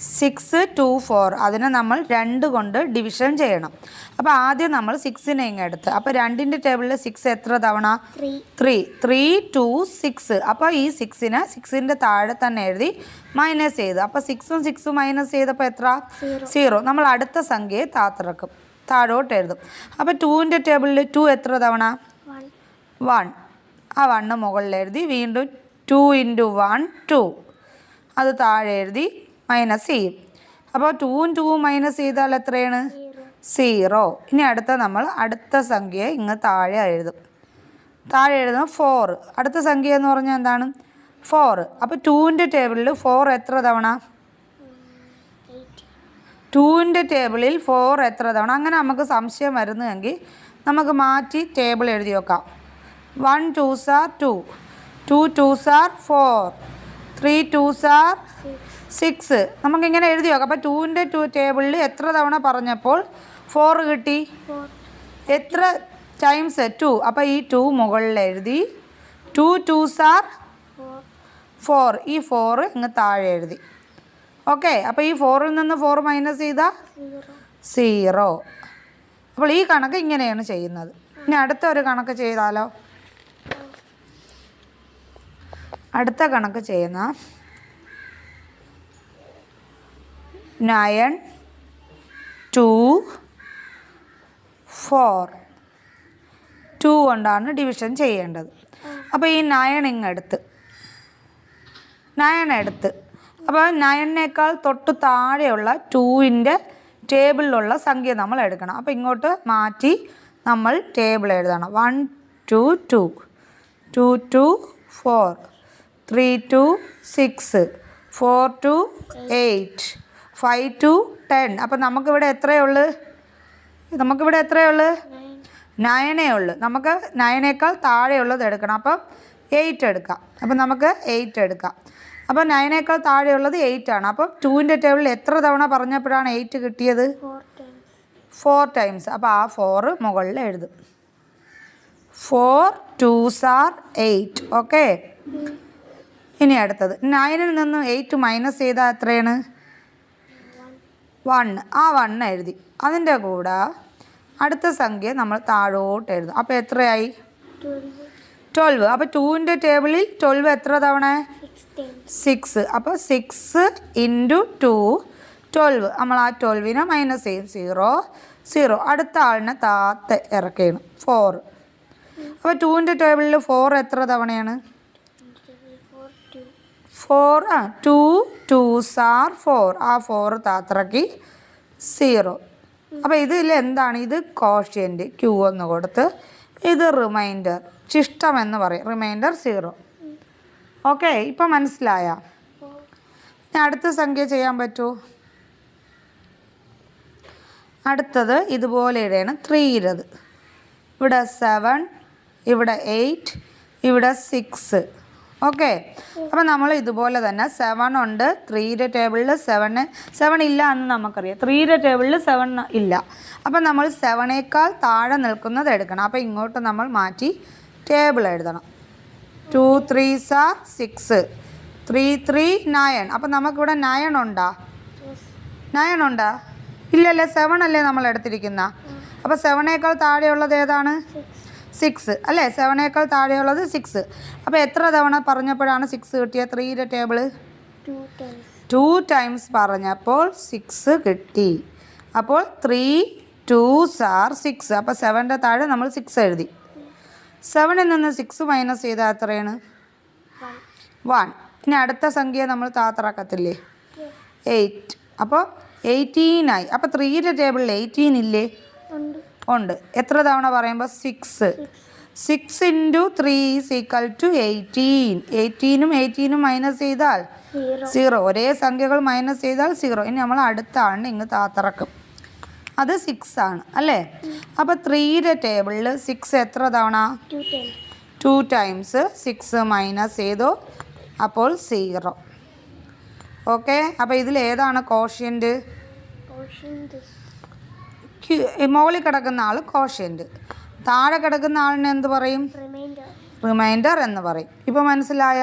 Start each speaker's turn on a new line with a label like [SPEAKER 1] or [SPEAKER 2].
[SPEAKER 1] 6 2 4 അതിനെ നമ്മൾ 2 കൊണ്ട് ഡിവിഷൻ ചെയ്യണം. അപ്പോൾ ആദ്യം നമ്മൾ 6നെ ഇങ്ങ് എടുത്ത്, അപ്പോൾ 2ൻ്റെ ടേബിളിൽ 6 എത്ര തവണ? 3 3 2 6. അപ്പോൾ ഈ 6ൻ്റെ താഴെ തന്നെ എഴുതി മൈനസ് ചെയ്ത്, അപ്പോൾ 6ഉം 6ഉം മൈനസ് ചെയ്തപ്പോൾ എത്ര? 0. നമ്മൾ അടുത്ത സംഖ്യയെ താത്തിറക്കും, താഴോട്ട് എഴുതും. അപ്പോൾ 2ൻ്റെ ടേബിളിൽ 2 എത്ര തവണ? 1. ആ 1 മുകളിൽ എഴുതി, വീണ്ടും 2 × 1 2, അത് താഴെ എഴുതി മൈനസ് ചെയ്യും. അപ്പോൾ 2ഉം 2ഉം മൈനസ് ചെയ്താൽ എത്രയാണ്? 0. ഇനി നമ്മൾ അടുത്ത സംഖ്യയെ ഇങ്ങ് താഴെ എഴുതും. താഴെ എഴുതുന്ന 4. അടുത്ത സംഖ്യ എന്ന് പറഞ്ഞാൽ എന്താണ്? 4. അപ്പോൾ 2ൻ്റെ ടേബിളിൽ 4 എത്ര തവണ? 2ൻ്റെ ടേബിളിൽ 4 എത്ര തവണ? അങ്ങനെ നമുക്ക് സംശയം വരുന്നതെങ്കിൽ നമുക്ക് മാറ്റി ടേബിൾ എഴുതി വെക്കാം. 1 2s are 2, 2 2s are 4, 3 2s are 6. നമുക്കിങ്ങനെ എഴുതി വെക്കാം. അപ്പോൾ 2ൻ്റെ ടേബിളിൽ എത്ര തവണ പറഞ്ഞപ്പോൾ 4 കിട്ടി? എത്ര ടൈംസ്? 2. അപ്പോൾ ഈ 2 മുകളിൽ എഴുതി, 2 2s are 4. ഈ 4 ഇങ്ങ് താഴെ എഴുതി. ഓക്കെ, അപ്പോൾ ഈ 4ൽ നിന്ന് 4 മൈനസ് ചെയ്താൽ 0. അപ്പോൾ ഈ കണക്ക് ഇങ്ങനെയാണ് ചെയ്യുന്നത്. ഇനി അടുത്ത ഒരു കണക്ക് ചെയ്താലോ? അടുത്ത കണക്ക് ചെയ്യുന്ന 9 2 4 2 കൊണ്ടാണ് ഡിവിഷൻ ചെയ്യേണ്ടത്. അപ്പോൾ ഈ 9 ഇങ്ങെടുത്ത്, 9 എടുത്ത്, അപ്പോൾ 9നേക്കാൾ തൊട്ട് താഴെയുള്ള 2ൻ്റെ ടേബിളിലുള്ള സംഖ്യ നമ്മൾ എടുക്കണം. അപ്പോൾ ഇങ്ങോട്ട് മാറ്റി നമ്മൾ ടേബിൾ എഴുതണം. 1 2 2, 2 2 4, 3 2 6, 4 2 8, 5 2 10. അപ്പം നമുക്കിവിടെ എത്രയുള്ളൂ? 9 ഉള്ളൂ. നമുക്ക് 9നേക്കാൾ താഴെയുള്ളത് എടുക്കണം. അപ്പം 8 എടുക്കാം. അപ്പം നമുക്ക് 8 എടുക്കാം. അപ്പം 9നേക്കാൾ താഴെയുള്ളത് 8 ആണ്. അപ്പം 2ൻ്റെ ടേബിളിൽ എത്ര തവണ പറഞ്ഞപ്പോഴാണ് 8 കിട്ടിയത്? 4 ടൈംസ്. അപ്പോൾ ആ 4 മുകളിൽ എഴുതും. 4 2s are 8. ഓക്കെ, ഇനി അടുത്തത് 9ൽ നിന്ന് 8 മൈനസ് ചെയ്താൽ എത്രയാണ്? 1. ആ 1 എഴുതി. അതിൻ്റെ കൂടെ അടുത്ത സംഖ്യ നമ്മൾ താഴോട്ട് എഴുതും. അപ്പോൾ എത്രയായി? 12. അപ്പോൾ 2ൻ്റെ ടേബിളിൽ 12 എത്ര തവണ? 6. അപ്പോൾ 6 × 2 12. നമ്മൾ ആ 12നെ മൈനസ് ചെയ്യും. 0 0. അടുത്ത ആളിനെ താത്ത് ഇറക്കുകയാണ്. 4. അപ്പോൾ 2ൻ്റെ ടേബിളിൽ 4 എത്ര തവണയാണ്? 4. 2 2s are 4. ആ 4 താത്തിറക്കി 0. അപ്പോൾ ഇതിൽ എന്താണ്? ഇത് കോഷ്യൻ്റ് Q എന്ന് കൊടുത്ത്, ഇത് റിമൈൻഡർ ശിഷ്ടം എന്ന് പറയും. റിമൈൻഡർ 0. ഓക്കെ, ഇപ്പം മനസ്സിലായ? ഇനി അടുത്ത സംഖ്യ ചെയ്യാൻ പറ്റുമോ? അടുത്തത് ഇതുപോലെ ഇടയാണ്. 3ൻ്റെത്. ഇവിടെ 7, ഇവിടെ 8, ഇവിടെ 6. ഓക്കെ, അപ്പോൾ നമ്മൾ ഇതുപോലെ തന്നെ 7 ഉണ്ട്. 3ൻ്റെ ടേബിളിൽ 7 ഇല്ല എന്ന് നമുക്കറിയാം. 3ൻ്റെ ടേബിളിൽ 7 ഇല്ല. അപ്പം നമ്മൾ 7നേക്കാൾ താഴെ നിൽക്കുന്നത് എടുക്കണം. അപ്പോൾ ഇങ്ങോട്ട് നമ്മൾ മാറ്റി ടേബിൾ എഴുതണം. 2 3s are 6, 3 3 9. അപ്പം നമുക്കിവിടെ 9 ഉണ്ടോ? 9 ഉണ്ടോ? ഇല്ലല്ലേ, 7 അല്ലേ നമ്മൾ എടുത്തിരിക്കുന്ന. അപ്പോൾ 7നേക്കാൾ താഴെയുള്ളത് ഏതാണ്? 6 അല്ലേ? 7നേക്കാൾ താഴെയുള്ളത് 6. അപ്പോൾ എത്ര തവണ പറഞ്ഞപ്പോഴാണ് 6 കിട്ടിയത്? 3ൻ്റെ ടേബിൾ 2 ടൈംസ് പറഞ്ഞപ്പോൾ 6 കിട്ടി. അപ്പോൾ 3 2s are 6. അപ്പോൾ 7ൻ്റെ താഴെ നമ്മൾ 6 എഴുതി. 7ൽ നിന്ന് 6 മൈനസ് ചെയ്താൽ എത്രയാണ്? 1. ഇനി അടുത്ത സംഖ്യ നമ്മൾ താത്തിറക്കത്തില്ലേ? 8. അപ്പോൾ 18 ആയി. അപ്പോൾ 3ൻ്റെ ടേബിളിൽ 18 ഇല്ലേ? ഉണ്ട്. എത്ര തവണ പറയുമ്പോൾ? 6. 6 × 3 = 18. 18ഉം 18ഉം മൈനസ് ചെയ്താൽ 0. ഒരേ സംഖ്യകൾ മൈനസ് ചെയ്താൽ 0. ഇനി നമ്മൾ അടുത്ത ആളിനെ ഇങ്ങ് താത്തിറക്കും. അത് 6 ആണ് അല്ലേ? അപ്പോൾ 3ൻ്റെ ടേബിളിൽ 6 എത്ര തവണ? 2 ടൈംസ്. 6 മൈനസ് ചെയ്തു, അപ്പോൾ 0. ഓക്കെ, അപ്പോൾ ഇതിൽ ഏതാണ് കോഷ്യൻ്റ്? മുകളിൽ കിടക്കുന്ന ആൾ കോഷ്യൻ്റ്, താഴെ കിടക്കുന്ന ആളിനെ എന്ത് പറയും? റിമൈൻഡർ എന്ന് പറയും. ഇപ്പോൾ മനസ്സിലായ?